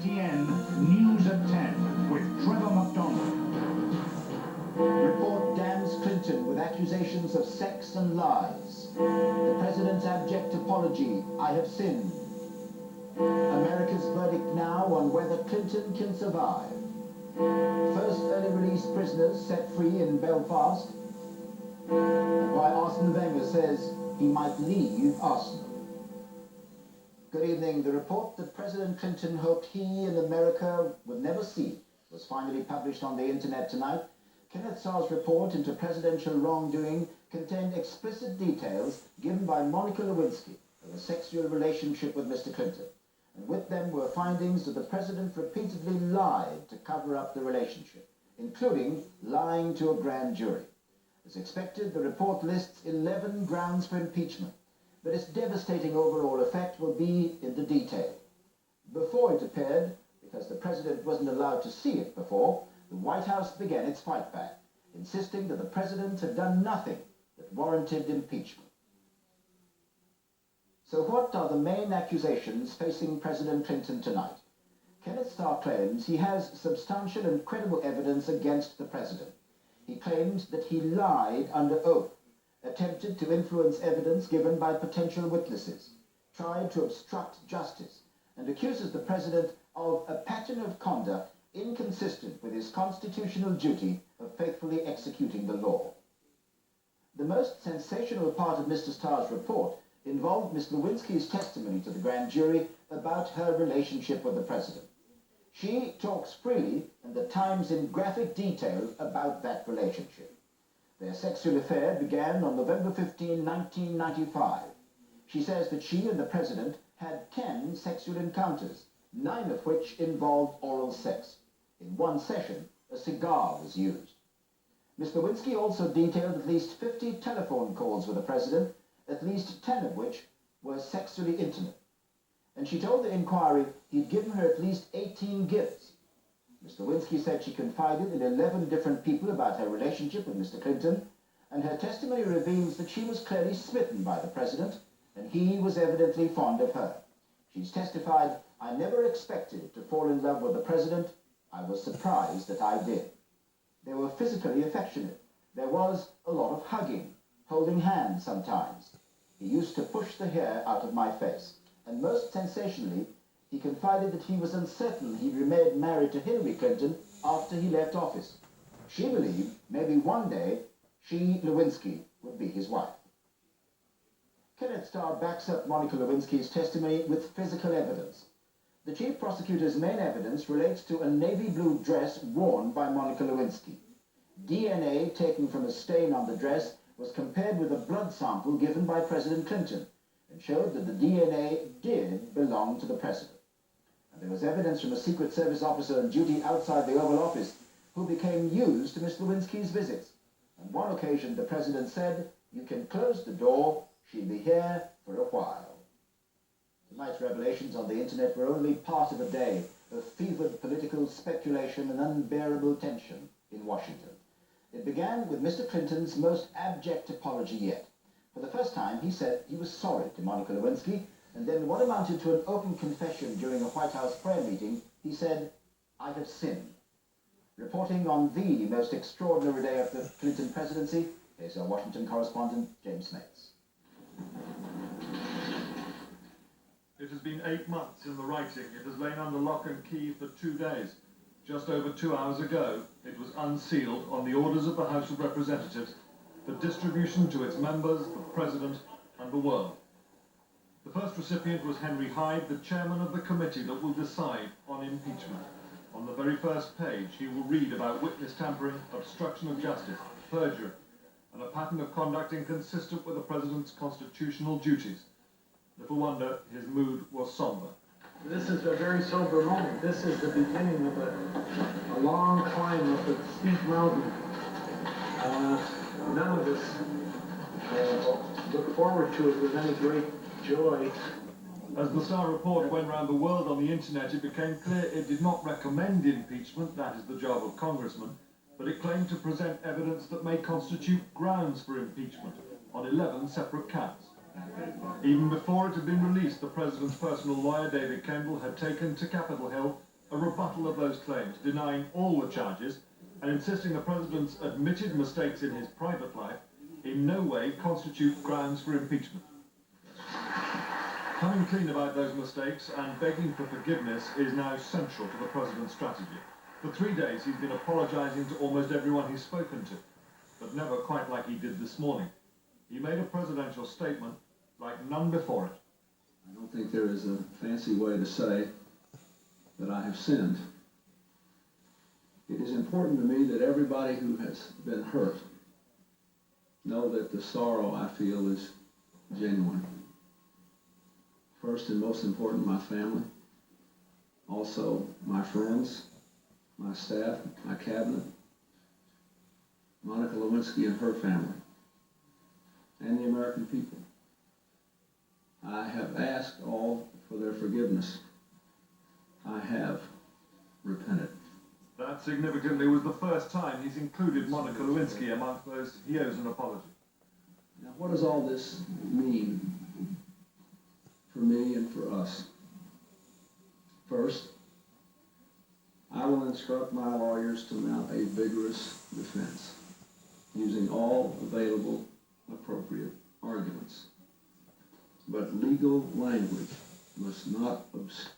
ITN News at 10 with Trevor McDonald. Report damns Clinton with accusations of sex and lies. The president's abject apology, I have sinned. America's verdict now on whether Clinton can survive. First early release prisoners set free in Belfast. And why Arsene Wenger says he might leave Arsenal. Good evening. The report that President Clinton hoped he and America would never see was finally published on the internet tonight. Kenneth Starr's report into presidential wrongdoing contained explicit details given by Monica Lewinsky of a sexual relationship with Mr. Clinton. And with them were findings that the president repeatedly lied to cover up the relationship, including lying to a grand jury. As expected, the report lists 11 grounds for impeachment, but its devastating overall effect will be in the detail. Before it appeared, because the president wasn't allowed to see it before, the White House began its fight back, insisting that the president had done nothing that warranted impeachment. So what are the main accusations facing President Clinton tonight? Kenneth Starr claims he has substantial and credible evidence against the president. He claims that he lied under oath, attempted to influence evidence given by potential witnesses, tried to obstruct justice, and accuses the president of a pattern of conduct inconsistent with his constitutional duty of faithfully executing the law. The most sensational part of Mr. Starr's report involved Ms. Lewinsky's testimony to the grand jury about her relationship with the president. She talks freely and at times in graphic detail about that relationship. Their sexual affair began on November 15, 1995. She says that she and the president had 10 sexual encounters, 9 of which involved oral sex. In one session, a cigar was used. Ms. Lewinsky also detailed at least 50 telephone calls with the president, at least 10 of which were sexually intimate. And she told the inquiry he'd given her at least 18 gifts. Ms. Lewinsky said she confided in 11 different people about her relationship with Mr. Clinton, and her testimony reveals that she was clearly smitten by the president, and he was evidently fond of her. She's testified, "I never expected to fall in love with the president. I was surprised that I did." They were physically affectionate. There was a lot of hugging, holding hands sometimes. He used to push the hair out of my face. And most sensationally, he confided that he was uncertain he'd remain married to Hillary Clinton after he left office. She believed maybe one day she, Lewinsky, would be his wife. Kenneth Starr backs up Monica Lewinsky's testimony with physical evidence. The chief prosecutor's main evidence relates to a navy blue dress worn by Monica Lewinsky. DNA taken from a stain on the dress was compared with a blood sample given by President Clinton and showed that the DNA did belong to the president. And there was evidence from a Secret Service officer on duty outside the Oval Office who became used to Ms. Lewinsky's visits. On one occasion, the president said, "You can close the door, she'll be here for a while." Tonight's revelations on the internet were only part of a day of fevered political speculation and unbearable tension in Washington. It began with Mr. Clinton's most abject apology yet. For the first time, he said he was sorry to Monica Lewinsky, and then what amounted to an open confession during a White House prayer meeting, he said, "I have sinned." Reporting on the most extraordinary day of the Clinton presidency, here's our Washington correspondent, James Smates. It has been 8 months in the writing. It has lain under lock and key for 2 days. Just over 2 hours ago, it was unsealed on the orders of the House of Representatives for distribution to its members, the President, and the world. The first recipient was Henry Hyde, the chairman of the committee that will decide on impeachment. On the very first page, he will read about witness tampering, obstruction of justice, perjury, and a pattern of conduct inconsistent with the President's constitutional duties. Little wonder his mood was somber. This is a very sober moment. This is the beginning of a long climb up a steep mountain. None of us look forward to it with any great joy. As the Star report went round the world on the internet, it became clear it did not recommend impeachment, that is the job of congressmen, but it claimed to present evidence that may constitute grounds for impeachment on 11 separate counts. Even before it had been released, the President's personal lawyer, David Kendall, had taken to Capitol Hill a rebuttal of those claims, denying all the charges and insisting the president's admitted mistakes in his private life in no way constitute grounds for impeachment. Coming clean about those mistakes and begging for forgiveness is now central to the president's strategy. For 3 days he's been apologising to almost everyone he's spoken to, but never quite like he did this morning. He made a presidential statement like none before it. I don't think there is a fancy way to say that I have sinned. It is important to me that everybody who has been hurt know that the sorrow I feel is genuine. First and most important, my family. Also, my friends, my staff, my cabinet, Monica Lewinsky and her family, and the American people. I have asked all for their forgiveness. I have repented. That significantly was the first time he's included Monica Lewinsky amongst those he owes an apology. Now, what does all this mean for me and for us? First, I will instruct my lawyers to mount a vigorous defense using all available appropriate arguments. But legal language must not obscure